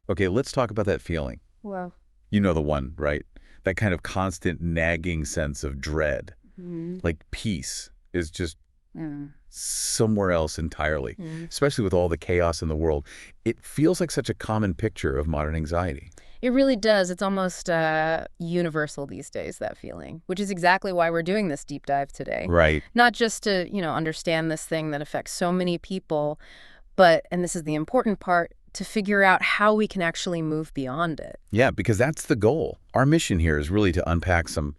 Okay, let's talk about that feeling. Well, You know the one, right? That kind of constant nagging sense of dread. mm, Like peace is just mm, somewhere else entirely, mm. especially with all the chaos in the world. It feels like such a common picture of modern anxiety. It really does. It's almost universal these days, that feeling, which is exactly why we're doing this deep dive today. Right. Not just to, understand this thing that affects so many people, but, and this is the important part, to figure out how we can actually move beyond it. Yeah, because that's the goal. Our mission here is really to unpack some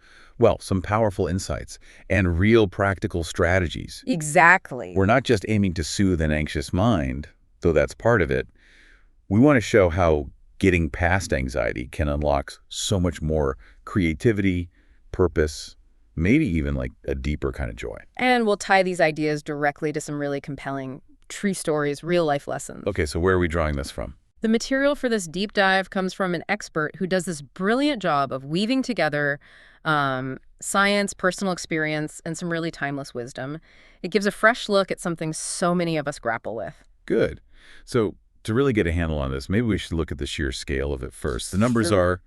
powerful insights and real practical strategies. Exactly. We're not just aiming to soothe an anxious mind, though that's part of it. We want to show how getting past anxiety can unlock so much more creativity, purpose, maybe even like a deeper kind of joy. And we'll tie these ideas directly to some really compelling true stories, real-life lessons. Okay, so where are we drawing this from? The material for this deep dive comes from an expert who does this brilliant job of weaving together science, personal experience, and some really timeless wisdom. It gives a fresh look at something so many of us grapple with. Good. So to really get a handle on this, maybe we should look at the sheer scale of it first. The numbers Sure. are,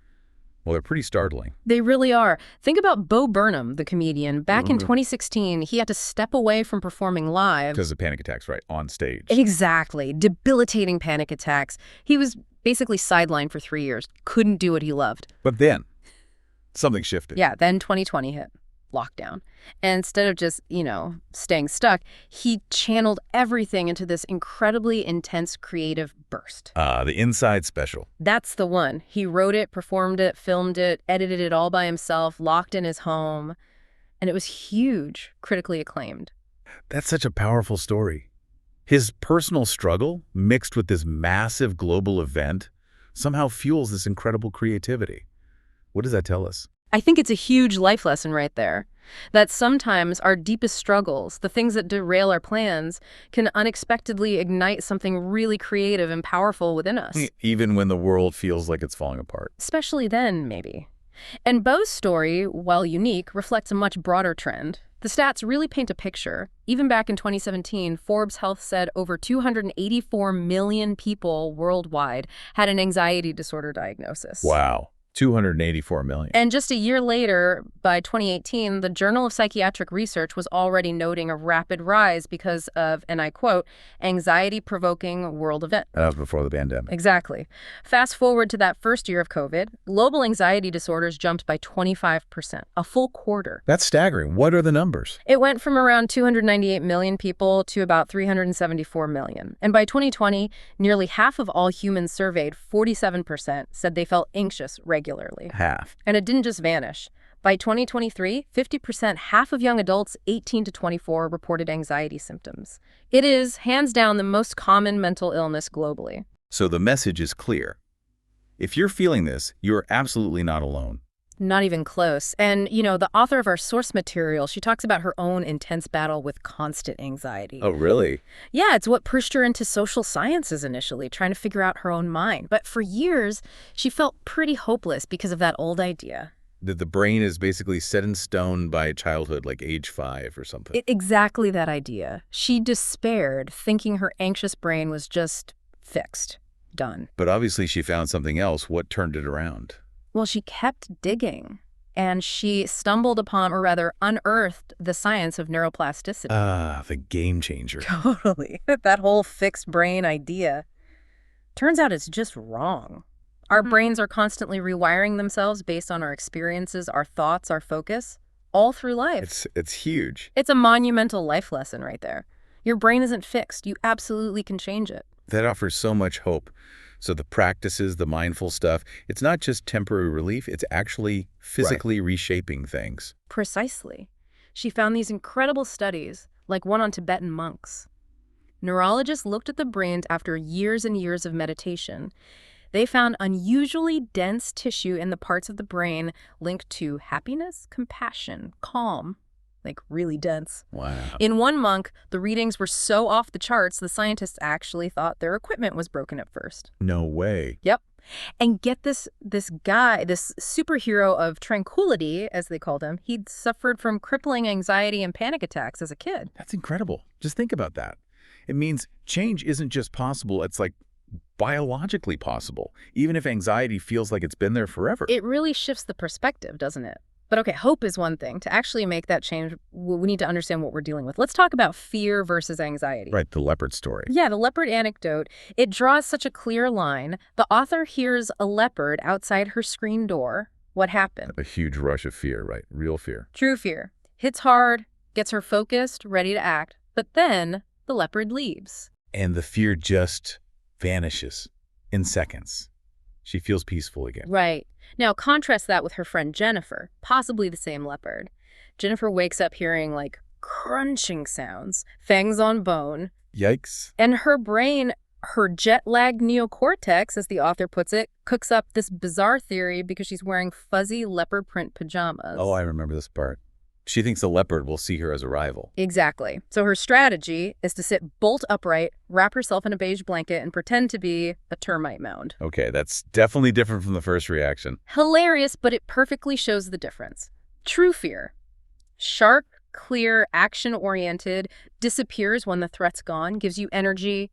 well, they're pretty startling. They really are. Think about Burnham, the comedian. Back in 2016, he had to step away from performing live. Because of panic attacks, right, on stage. Exactly. Debilitating panic attacks. He was basically sidelined for 3 years. Couldn't do what he loved. But then, something shifted. Yeah, then 2020 hit. Lockdown. And instead of just, staying stuck, he channeled everything into this incredibly intense creative burst. The Inside Special. That's the one. He wrote it, performed it, filmed it, edited it all by himself, locked in his home. And it was huge, critically acclaimed. That's such a powerful story. His personal struggle, mixed with this massive global event, somehow fuels this incredible creativity. What does that tell us? I think it's a huge life lesson right there. That sometimes our deepest struggles, the things that derail our plans, can unexpectedly ignite something really creative and powerful within us. Even when the world feels like it's falling apart. Especially then, maybe. And Beau's story, while unique, reflects a much broader trend. The stats really paint a picture. Even back in 2017, Forbes Health said over 284 million people worldwide had an anxiety disorder diagnosis. Wow. 284 million. And just a year later, by 2018, the Journal of Psychiatric Research was already noting a rapid rise because of, and I quote, anxiety-provoking world event. That was before the pandemic. Exactly. Fast forward to that first year of COVID, global anxiety disorders jumped by 25%, a full quarter. That's staggering. What are the numbers? It went from around 298 million people to about 374 million. And by 2020, nearly half of all humans surveyed, 47%, said they felt anxious regularly. Half. And it didn't just vanish. By 2023, 50%, half of young adults 18 to 24 reported anxiety symptoms. It is, hands down, the most common mental illness globally. So the message is clear. If you're feeling this, you're absolutely not alone. Not even close. And, the author of our source material, she talks about her own intense battle with constant anxiety. Oh, really? Yeah, it's what pushed her into social sciences initially, trying to figure out her own mind. But for years, she felt pretty hopeless because of that old idea. That the brain is basically set in stone by childhood, like age 5 or something. Exactly that idea. She despaired, thinking her anxious brain was just fixed, done. But obviously she found something else. What turned it around? Well, she kept digging, and she stumbled upon, or rather unearthed, the science of neuroplasticity. Ah, the game changer. Totally. That whole fixed brain idea. Turns out it's just wrong. Our brains are constantly rewiring themselves based on our experiences, our thoughts, our focus, all through life. It's huge. It's a monumental life lesson right there. Your brain isn't fixed. You absolutely can change it. That offers so much hope. So the practices, the mindful stuff, it's not just temporary relief, it's actually physically reshaping things. Precisely. She found these incredible studies, like one on Tibetan monks. Neurologists looked at the brains after years and years of meditation. They found unusually dense tissue in the parts of the brain linked to happiness, compassion, calm, like really dense. Wow. In one monk, the readings were so off the charts, the scientists actually thought their equipment was broken at first. No way. Yep. And get this guy, this superhero of tranquility, as they called him, he'd suffered from crippling anxiety and panic attacks as a kid. That's incredible. Just think about that. It means change isn't just possible, it's like biologically possible, even if anxiety feels like it's been there forever. It really shifts the perspective, doesn't it? But okay, hope is one thing. To actually make that change, we need to understand what we're dealing with. Let's talk about fear versus anxiety. Right, the leopard story. Yeah, the leopard anecdote, it draws such a clear line. The author hears a leopard outside her screen door. What happened? A huge rush of fear, right? Real fear. True fear. Hits hard, gets her focused, ready to act. But then the leopard leaves. And the fear just vanishes in seconds. She feels peaceful again. Right. Now, contrast that with her friend Jennifer, possibly the same leopard. Jennifer wakes up hearing, like, crunching sounds, fangs on bone. Yikes. And her brain, her jet-lagged neocortex, as the author puts it, cooks up this bizarre theory because she's wearing fuzzy leopard print pajamas. Oh, I remember this part. She thinks the leopard will see her as a rival. Exactly. So her strategy is to sit bolt upright, wrap herself in a beige blanket, and pretend to be a termite mound. Okay, that's definitely different from the first reaction. Hilarious, but it perfectly shows the difference. True fear. Sharp, clear, action-oriented, disappears when the threat's gone, gives you energy,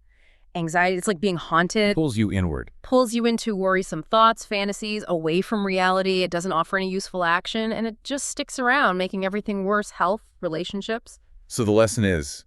anxiety. It's like being haunted. Pulls you inward. Pulls you into worrisome thoughts, fantasies, away from reality. It doesn't offer any useful action, and it just sticks around, making everything worse. Health, relationships. So the lesson is,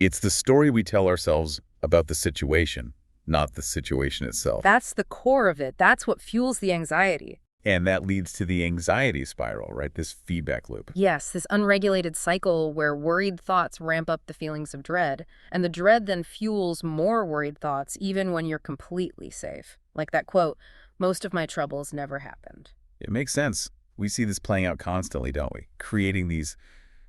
it's the story we tell ourselves about the situation, not the situation itself. That's the core of it. That's what fuels the anxiety. And that leads to the anxiety spiral, right? This feedback loop. Yes, this unregulated cycle where worried thoughts ramp up the feelings of dread, and the dread then fuels more worried thoughts even when you're completely safe. Like that quote, "Most of my troubles never happened." It makes sense. We see this playing out constantly, don't we? Creating these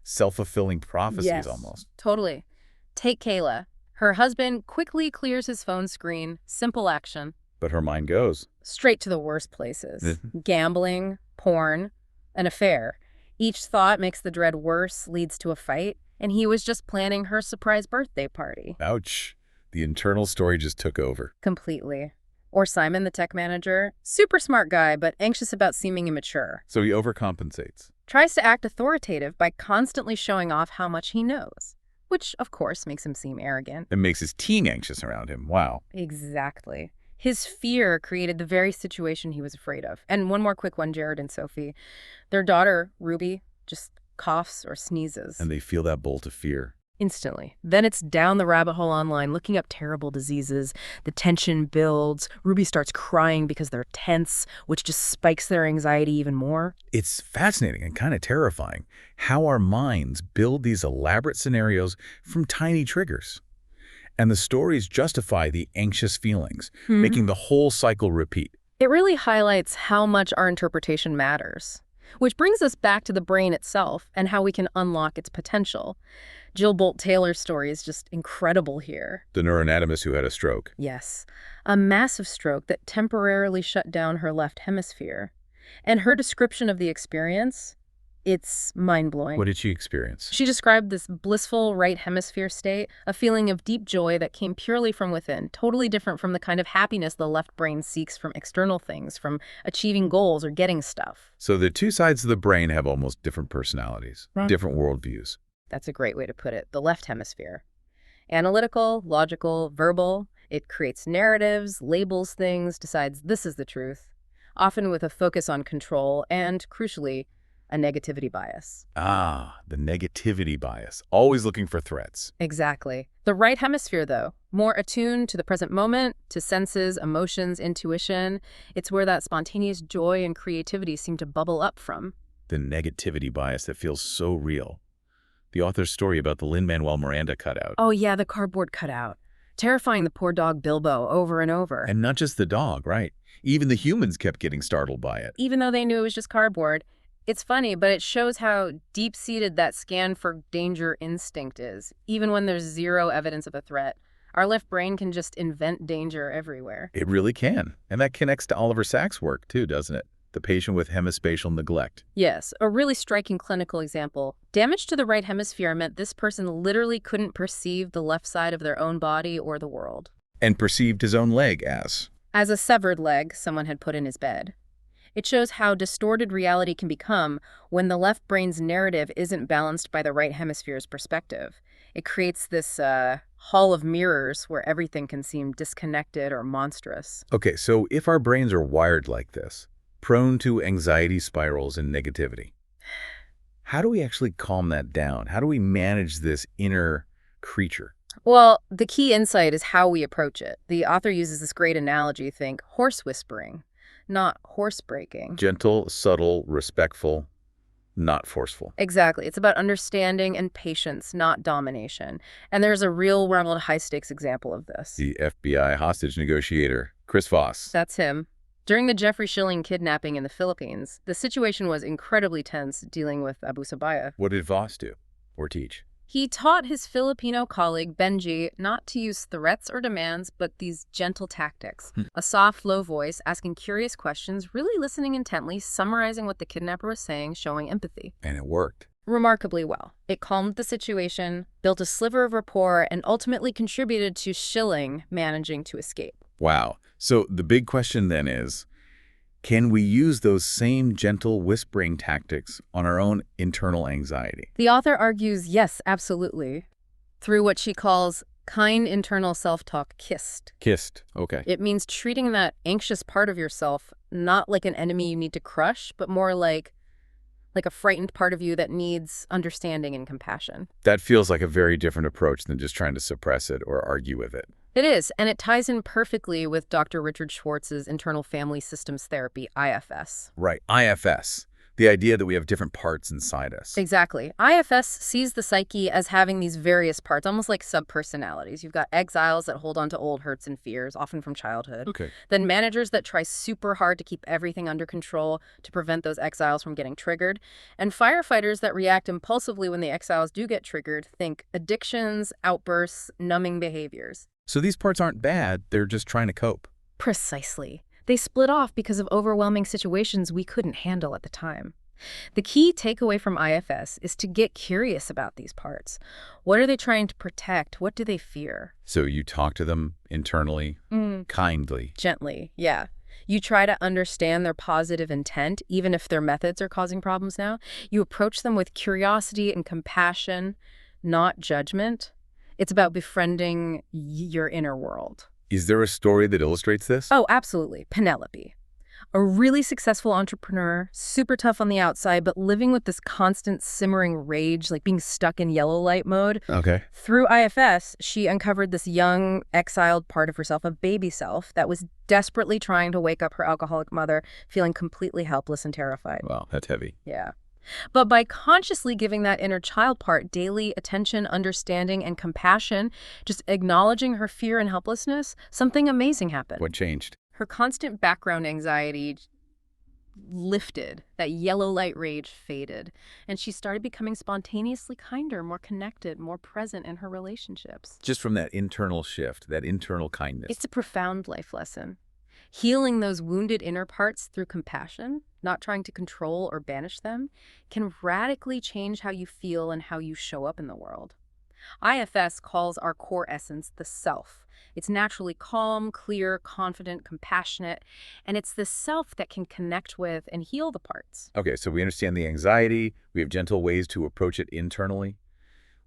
self-fulfilling prophecies almost. Totally. Take Kayla. Her husband quickly clears his phone screen. Simple action. But her mind goes. Straight to the worst places. Gambling, porn, an affair. Each thought makes the dread worse, leads to a fight, and he was just planning her surprise birthday party. Ouch. The internal story just took over. Completely. Or Simon, the tech manager. Super smart guy, but anxious about seeming immature. So he overcompensates. Tries to act authoritative by constantly showing off how much he knows. Which, of course, makes him seem arrogant. It makes his team anxious around him. Wow. Exactly. His fear created the very situation he was afraid of. And one more quick one, Jared and Sophie. Their daughter, Ruby, just coughs or sneezes. And they feel that bolt of fear. Instantly. Then it's down the rabbit hole online, looking up terrible diseases. The tension builds. Ruby starts crying because they're tense, which just spikes their anxiety even more. It's fascinating and kind of terrifying how our minds build these elaborate scenarios from tiny triggers. And the stories justify the anxious feelings, making the whole cycle repeat. It really highlights how much our interpretation matters. Which brings us back to the brain itself and how we can unlock its potential. Jill Bolt-Taylor's story is just incredible here. The neuroanatomist who had a stroke. Yes, a massive stroke that temporarily shut down her left hemisphere. And her description of the experience, it's mind-blowing. What did she experience? She described this blissful right hemisphere state, a feeling of deep joy that came purely from within, totally different from the kind of happiness the left brain seeks from external things, from achieving goals or getting stuff. So the two sides of the brain have almost different personalities, different worldviews. That's a great way to put it. The left hemisphere. Analytical, logical, verbal. It creates narratives, labels things, decides this is the truth, often with a focus on control and, crucially, a negativity bias. Ah, the negativity bias, always looking for threats. Exactly. The right hemisphere, though, more attuned to the present moment, to senses, emotions, intuition. It's where that spontaneous joy and creativity seem to bubble up from. The negativity bias that feels so real. The author's story about the Lin-Manuel Miranda cutout. Oh yeah, the cardboard cutout. Terrifying the poor dog Bilbo over and over. And not just the dog, right? Even the humans kept getting startled by it. Even though they knew it was just cardboard. It's funny, but it shows how deep-seated that scan for danger instinct is. Even when there's zero evidence of a threat, our left brain can just invent danger everywhere. It really can. And that connects to Oliver Sacks' work too, doesn't it? The patient with hemispatial neglect. Yes, a really striking clinical example. Damage to the right hemisphere meant this person literally couldn't perceive the left side of their own body or the world. And perceived his own leg as a severed leg someone had put in his bed. It shows how distorted reality can become when the left brain's narrative isn't balanced by the right hemisphere's perspective. It creates this hall of mirrors where everything can seem disconnected or monstrous. Okay, so if our brains are wired like this, prone to anxiety spirals and negativity, how do we actually calm that down? How do we manage this inner creature? Well, the key insight is how we approach it. The author uses this great analogy, think horse whispering, not horse breaking. Gentle, subtle, respectful, not forceful. Exactly. It's about understanding and patience, not domination. And there's a real-world high-stakes example of this. The FBI hostage negotiator, Chris Voss. That's him. During the Jeffrey Schilling kidnapping in the Philippines, the situation was incredibly tense dealing with Abu Sabaya. What did Voss do or teach? He taught his Filipino colleague, Benji, not to use threats or demands, but these gentle tactics. A soft, low voice, asking curious questions, really listening intently, summarizing what the kidnapper was saying, showing empathy. And it worked. Remarkably well. It calmed the situation, built a sliver of rapport, and ultimately contributed to Schilling managing to escape. Wow. So the big question then is, can we use those same gentle whispering tactics on our own internal anxiety? The author argues, yes, absolutely, through what she calls kind internal self-talk, KIST. KIST, okay. It means treating that anxious part of yourself not like an enemy you need to crush, but more like a frightened part of you that needs understanding and compassion. That feels like a very different approach than just trying to suppress it or argue with it. It is, and it ties in perfectly with Dr. Richard Schwartz's internal family systems therapy, IFS. Right, IFS. The idea that we have different parts inside us. Exactly. IFS sees the psyche as having these various parts, almost like subpersonalities. You've got exiles that hold on to old hurts and fears, often from childhood. Okay. Then managers that try super hard to keep everything under control to prevent those exiles from getting triggered. And firefighters that react impulsively when the exiles do get triggered. Think addictions, outbursts, numbing behaviors. So these parts aren't bad, they're just trying to cope. Precisely. They split off because of overwhelming situations we couldn't handle at the time. The key takeaway from IFS is to get curious about these parts. What are they trying to protect? What do they fear? So you talk to them internally, kindly. Gently, yeah. You try to understand their positive intent, even if their methods are causing problems now. You approach them with curiosity and compassion, not judgment. It's about befriending your inner world. Is there a story that illustrates this? Oh, absolutely. Penelope. A really successful entrepreneur, super tough on the outside, but living with this constant simmering rage, like being stuck in yellow light mode. Okay. Through IFS, she uncovered this young, exiled part of herself, a baby self, that was desperately trying to wake up her alcoholic mother, feeling completely helpless and terrified. Wow, that's heavy. Yeah. But by consciously giving that inner child part daily attention, understanding, and compassion, just acknowledging her fear and helplessness, something amazing happened. What changed? Her constant background anxiety lifted, that yellow light rage faded, and she started becoming spontaneously kinder, more connected, more present in her relationships. Just from that internal shift, that internal kindness. It's a profound life lesson. Healing those wounded inner parts through compassion, not trying to control or banish them, can radically change how you feel and how you show up in the world. IFS calls our core essence the self. It's naturally calm, clear, confident, compassionate, and it's the self that can connect with and heal the parts. Okay, so we understand the anxiety. We have gentle ways to approach it internally.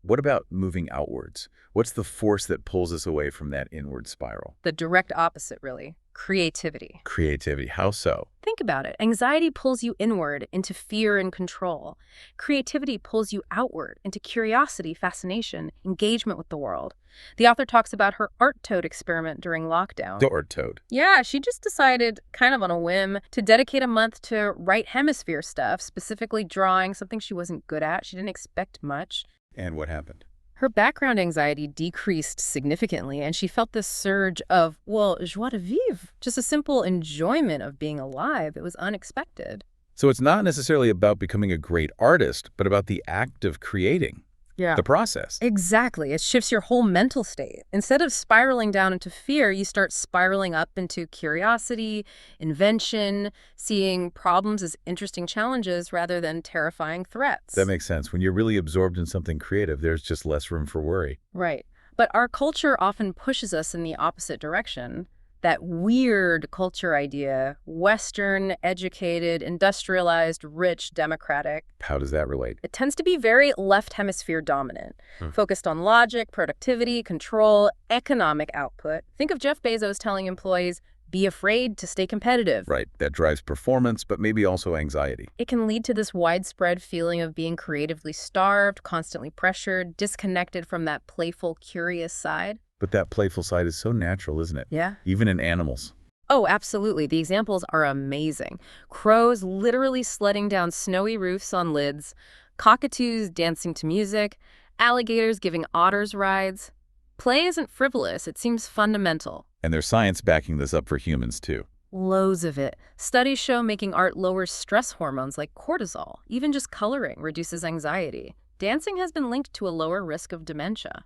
What about moving outwards? What's the force that pulls us away from that inward spiral? The direct opposite, really. Creativity. Creativity. How so? Think about it. Anxiety pulls you inward into fear and control. Creativity pulls you outward into curiosity, fascination, engagement with the world. The author talks about her art toad experiment during lockdown. The art toad. Yeah, she just decided, kind of on a whim, to dedicate a month to right hemisphere stuff, specifically drawing, something she wasn't good at. She didn't expect much. And what happened? Her background anxiety decreased significantly, and she felt this surge of, well, joie de vivre, just a simple enjoyment of being alive. It was unexpected. So it's not necessarily about becoming a great artist, but about the act of creating. Yeah. The process. Exactly. It shifts your whole mental state. Instead of spiraling down into fear, you start spiraling up into curiosity, invention, seeing problems as interesting challenges rather than terrifying threats. That makes sense. When you're really absorbed in something creative, there's just less room for worry. Right. But our culture often pushes us in the opposite direction. That weird culture idea, Western, educated, industrialized, rich, democratic. How does that relate? It tends to be very left hemisphere dominant, Hmm. focused on logic, productivity, control, economic output. Think of Jeff Bezos telling employees, be afraid to stay competitive. Right, that drives performance, but maybe also anxiety. It can lead to this widespread feeling of being creatively starved, constantly pressured, disconnected from that playful, curious side. But that playful side is so natural, isn't it? Yeah. Even in animals. Oh, absolutely. The examples are amazing. Crows literally sledding down snowy roofs on lids, cockatoos dancing to music, alligators giving otters rides. Play isn't frivolous, it seems fundamental. And there's science backing this up for humans, too. Loads of it. Studies show making art lowers stress hormones like cortisol. Even just coloring reduces anxiety. Dancing has been linked to a lower risk of dementia.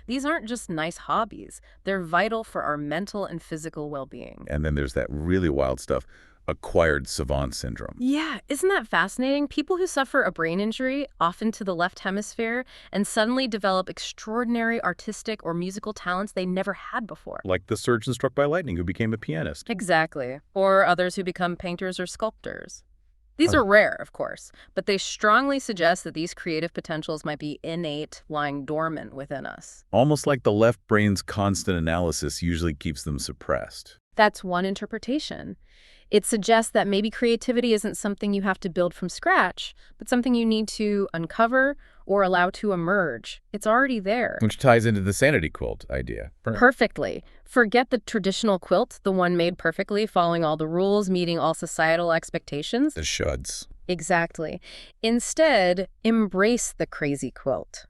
These aren't just nice hobbies. They're vital for our mental and physical well-being. And then there's that really wild stuff, acquired savant syndrome. Yeah, isn't that fascinating? People who suffer a brain injury, often to the left hemisphere, and suddenly develop extraordinary artistic or musical talents they never had before. Like the surgeon struck by lightning who became a pianist. Exactly. Or others who become painters or sculptors. These are rare, of course, but they strongly suggest that these creative potentials might be innate, lying dormant within us. Almost like the left brain's constant analysis usually keeps them suppressed. That's one interpretation. It suggests that maybe creativity isn't something you have to build from scratch, but something you need to uncover or allow to emerge. It's already there. Which ties into the sanity quilt idea. Perfectly. Forget the traditional quilt, the one made perfectly, following all the rules, meeting all societal expectations. The shoulds. Exactly. Instead, embrace the crazy quilt.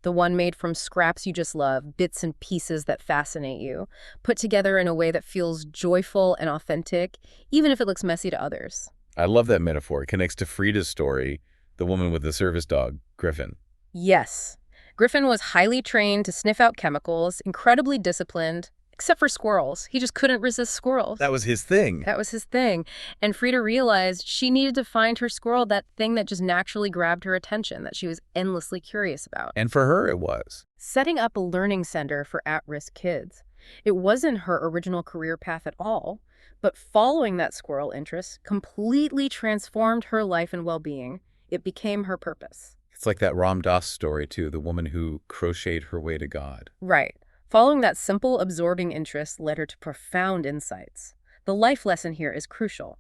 The one made from scraps you just love, bits and pieces that fascinate you, put together in a way that feels joyful and authentic, even if it looks messy to others. I love that metaphor. It connects to Frida's story, the woman with the service dog, Griffin. Yes. Griffin was highly trained to sniff out chemicals, incredibly disciplined, except for squirrels. He just couldn't resist squirrels. That was his thing. That was his thing. And Frida realized she needed to find her squirrel, that thing that just naturally grabbed her attention, that she was endlessly curious about. And for her, it was. Setting up a learning center for at-risk kids. It wasn't her original career path at all, but following that squirrel interest completely transformed her life and well-being. It became her purpose. It's like that Ram Dass story, too, the woman who crocheted her way to God. Right. Following that simple, absorbing interest led her to profound insights. The life lesson here is crucial.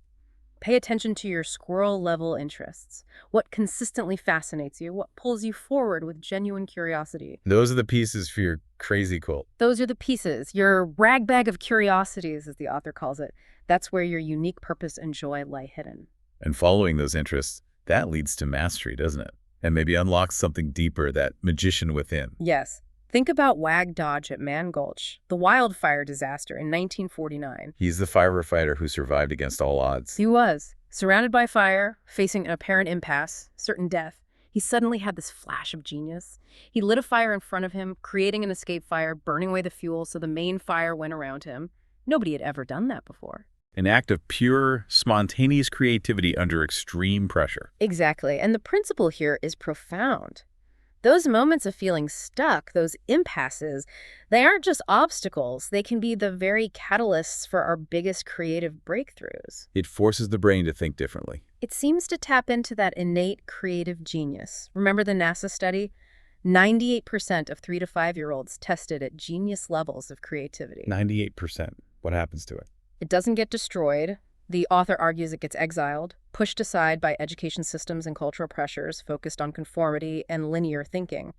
Pay attention to your squirrel-level interests. What consistently fascinates you, what pulls you forward with genuine curiosity. Those are the pieces for your crazy quilt. Those are the pieces, your rag bag of curiosities, as the author calls it. That's where your unique purpose and joy lie hidden. And following those interests, that leads to mastery, doesn't it? And maybe unlocks something deeper, that magician within. Yes. Think about Wag Dodge at Man Gulch, the wildfire disaster in 1949. He's the firefighter who survived against all odds. He was. Surrounded by fire, facing an apparent impasse, certain death, he suddenly had this flash of genius. He lit a fire in front of him, creating an escape fire, burning away the fuel so the main fire went around him. Nobody had ever done that before. An act of pure, spontaneous creativity under extreme pressure. Exactly. And the principle here is profound. Those moments of feeling stuck, those impasses, they aren't just obstacles. They can be the very catalysts for our biggest creative breakthroughs. It forces the brain to think differently. It seems to tap into that innate creative genius. Remember the NASA study? 98% of 3 to 5-year-olds tested at genius levels of creativity. 98%. What happens to it? It doesn't get destroyed. The author argues it gets exiled, pushed aside by education systems and cultural pressures focused on conformity and linear thinking.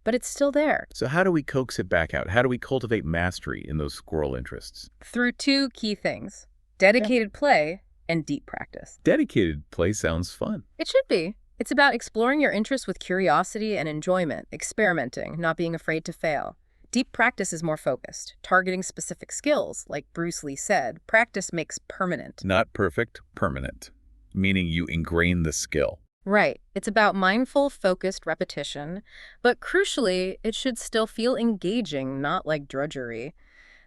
But it's still there. So how do we coax it back out? How do we cultivate mastery in those squirrel interests? Through 2 key things: dedicated play and deep practice. Dedicated play sounds fun. It should be. It's about exploring your interests with curiosity and enjoyment, experimenting, not being afraid to fail. Deep practice is more focused, targeting specific skills. Like Bruce Lee said, practice makes permanent. Not perfect, permanent. Meaning you ingrain the skill. Right. It's about mindful, focused repetition, but crucially, it should still feel engaging, not like drudgery.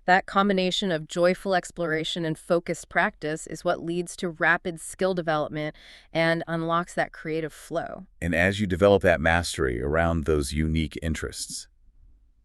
That combination of joyful exploration and focused practice is what leads to rapid skill development and unlocks that creative flow. And as you develop that mastery around those unique interests,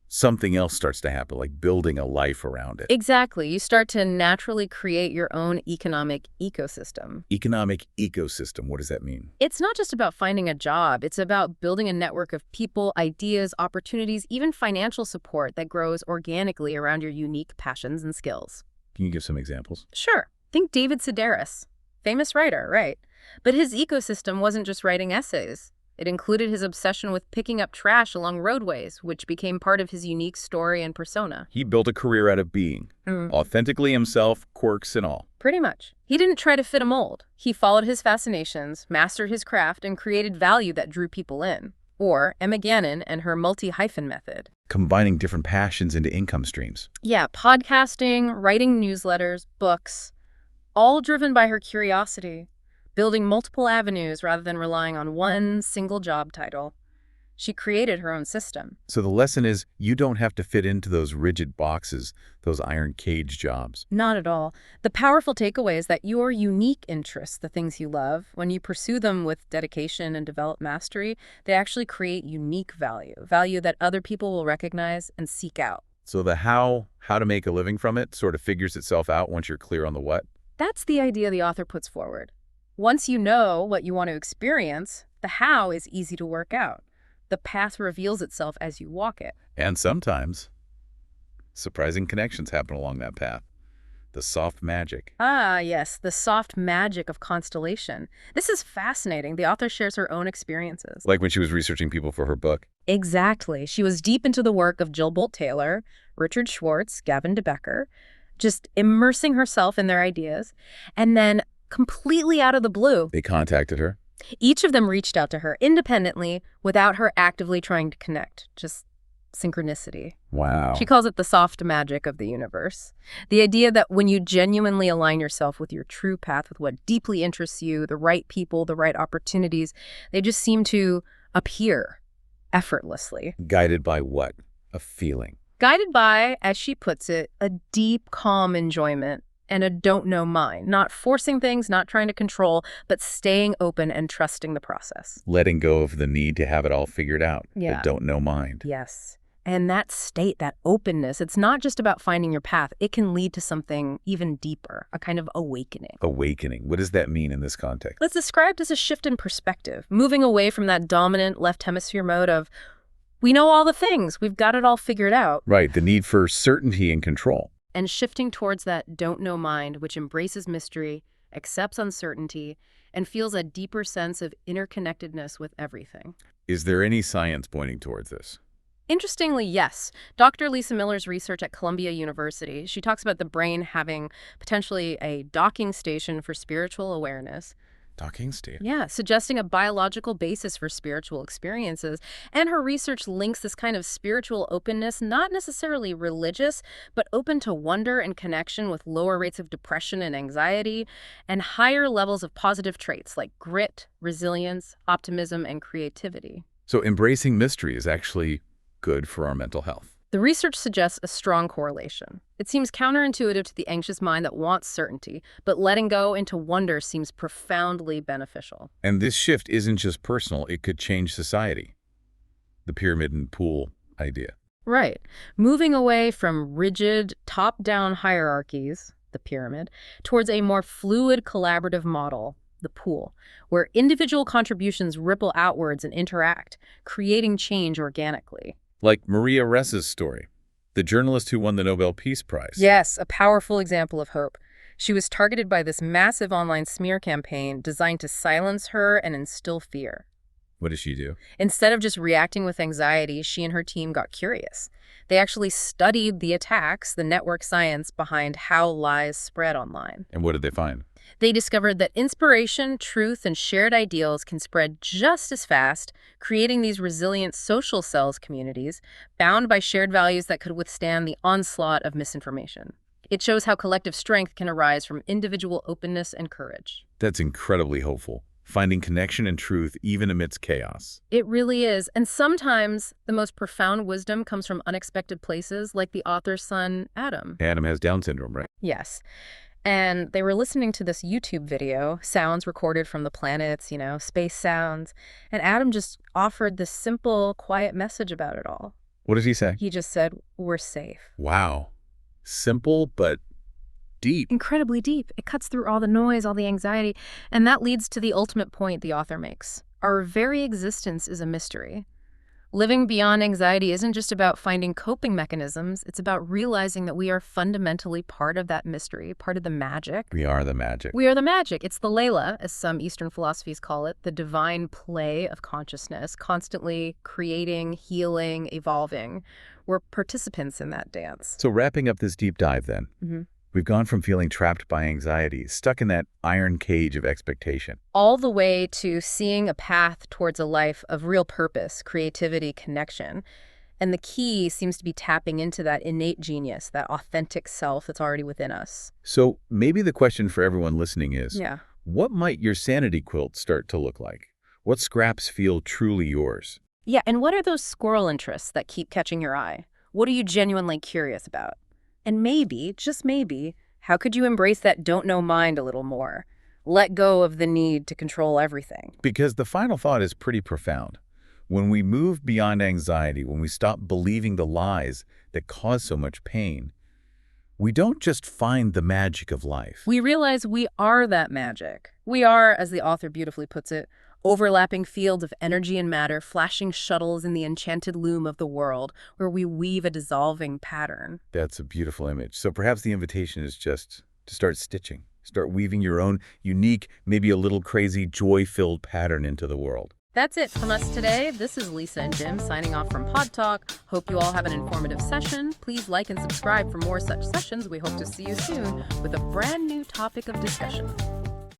something else starts to happen, like building a life around it. Exactly. You start to naturally create your own economic ecosystem. Economic ecosystem, what does that mean? It's not just about finding a job. It's about building a network of people, ideas, opportunities, even financial support that grows organically around your unique passions and skills. Can you give some examples? Sure. Think David Sedaris, famous writer, right? But his ecosystem wasn't just writing essays. It included his obsession with picking up trash along roadways, which became part of his unique story and persona. He built a career out of being, authentically himself, quirks and all. Pretty much. He didn't try to fit a mold. He followed his fascinations, mastered his craft, and created value that drew people in. Or Emma Gannon and her multi-hyphen method. Combining different passions into income streams. Yeah, podcasting, writing newsletters, books, all driven by her curiosity. Building multiple avenues rather than relying on one single job title. She created her own system. So the lesson is you don't have to fit into those rigid boxes, those iron cage jobs. Not at all. The powerful takeaway is that your unique interests, the things you love, when you pursue them with dedication and develop mastery, they actually create unique value that other people will recognize and seek out. So the how to make a living from it sort of figures itself out once you're clear on the what? That's the idea the author puts forward. Once you know what you want to experience, the how is easy to work out. The path reveals itself as you walk it. And sometimes surprising connections happen along that path. The soft magic. Ah, yes, the soft magic of Constellation. This is fascinating. The author shares her own experiences. Like when she was researching people for her book. Exactly. She was deep into the work of Jill Bolt Taylor, Richard Schwartz, Gavin de Becker, just immersing herself in their ideas. And then completely out of the blue, They contacted her. each of them reached out to her independently without her actively trying to connect. Just synchronicity. Wow. She calls it the soft magic of the universe. The idea that when you genuinely align yourself with your true path, with what deeply interests you, the right people, the right opportunities, they just seem to appear effortlessly. Guided by what? A feeling. Guided by, as she puts it, a deep, calm enjoyment and a don't-know mind. Not forcing things, not trying to control, but staying open and trusting the process. Letting go of the need to have it all figured out. Yeah. The don't know mind. Yes. And that state, that openness, it's not just about finding your path. It can lead to something even deeper, a kind of awakening. Awakening. What does that mean in this context? It's described as a shift in perspective, moving away from that dominant left hemisphere mode of, we know all the things, we've got it all figured out. Right. The need for certainty and control. And shifting towards that don't-know mind, which embraces mystery, accepts uncertainty, and feels a deeper sense of interconnectedness with everything. Is there any science pointing towards this? Interestingly, yes. Dr. Lisa Miller's research at Columbia University, she talks about the brain having potentially a docking station for spiritual awareness. Docking state. Yeah, suggesting a biological basis for spiritual experiences. And her research links this kind of spiritual openness, not necessarily religious, but open to wonder and connection with lower rates of depression and anxiety, and higher levels of positive traits like grit, resilience, optimism, and creativity. So embracing mystery is actually good for our mental health. The research suggests a strong correlation. It seems counterintuitive to the anxious mind that wants certainty, but letting go into wonder seems profoundly beneficial. And this shift isn't just personal, it could change society. The pyramid and pool idea. Right. Moving away from rigid, top-down hierarchies, the pyramid, towards a more fluid, collaborative model, the pool, where individual contributions ripple outwards and interact, creating change organically. Like Maria Ressa's story, the journalist who won the Nobel Peace Prize. Yes, a powerful example of hope. She was targeted by this massive online smear campaign designed to silence her and instill fear. What did she do? Instead of just reacting with anxiety, she and her team got curious. They actually studied the attacks, the network science behind how lies spread online. And what did they find? They discovered that inspiration, truth, and shared ideals can spread just as fast, creating these resilient social cells communities bound by shared values that could withstand the onslaught of misinformation. It shows how collective strength can arise from individual openness and courage. That's incredibly hopeful. Finding connection and truth even amidst chaos. It really is. And sometimes the most profound wisdom comes from unexpected places, like the author's son, Adam. Adam has Down syndrome, right? Yes. And they were listening to this YouTube video, sounds recorded from the planets, space sounds. And Adam just offered this simple, quiet message about it all. What does he say? He just said, we're safe. Wow. Simple, but deep. Incredibly deep. It cuts through all the noise, all the anxiety, and that leads to the ultimate point the author makes. Our very existence is a mystery. Living beyond anxiety isn't just about finding coping mechanisms, it's about realizing that we are fundamentally part of that mystery, part of the magic. We are the magic. We are the magic. It's the Layla, as some Eastern philosophies call it, the divine play of consciousness, constantly creating, healing, evolving. We're participants in that dance. So wrapping up this deep dive then, Mm-hmm. we've gone from feeling trapped by anxiety, stuck in that iron cage of expectation, All the way to seeing a path towards a life of real purpose, creativity, connection. And the key seems to be tapping into that innate genius, that authentic self that's already within us. So maybe the question for everyone listening is, Yeah. what might your sanity quilt start to look like? What scraps feel truly yours? Yeah, and what are those squirrel interests that keep catching your eye? What are you genuinely curious about? And maybe, just maybe, how could you embrace that don't know mind a little more? Let go of the need to control everything. Because the final thought is pretty profound. When we move beyond anxiety, when we stop believing the lies that cause so much pain, we don't just find the magic of life. We realize we are that magic. We are, as the author beautifully puts it, overlapping fields of energy and matter, flashing shuttles in the enchanted loom of the world, where we weave a dissolving pattern. That's a beautiful image. So perhaps the invitation is just to start stitching, start weaving your own unique, maybe a little crazy, joy-filled pattern into the world. That's it from us today. This is Lisa and Jim signing off from Pod Talk. Hope you all have an informative session. Please like and subscribe for more such sessions. We hope to see you soon with a brand new topic of discussion.